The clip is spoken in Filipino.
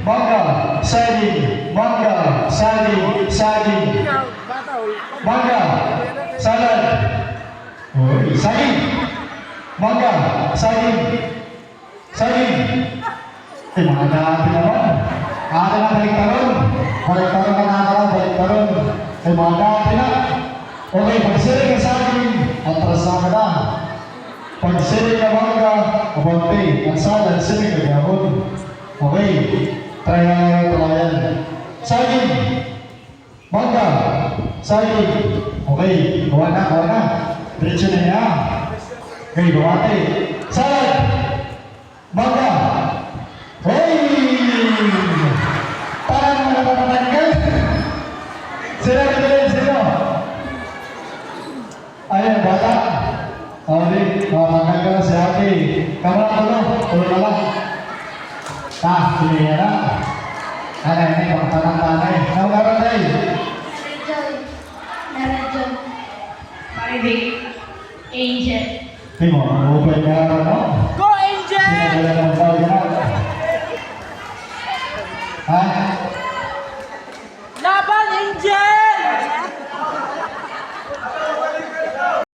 mangga, saging, mangga, saging, saging, mangga, salad, uy, saging, mangga, saging, saging. Mga dati naman. Ate na baliktaron. Baliktaron ka na naman, baliktaron. Mga dati na. Okay, pagsiring ka saging, atras na na. Pagsiring ka mangga, abante, ang salad, siring ka gabon. Okay, try yan. Saging, mangga, saging. Okay, gawa na. Diretso na yan. Okay, gawate. Salad, mangga. Hey! Parang nakapanaman ka. Sino? Ayun, bata. Okay, mamangan ka na si ate. Kamara tulo na lang. Sige na. Ini, pagtanang-tanay. Ano nga rin tayo? Maribig. Angel. Hindi mo, open ka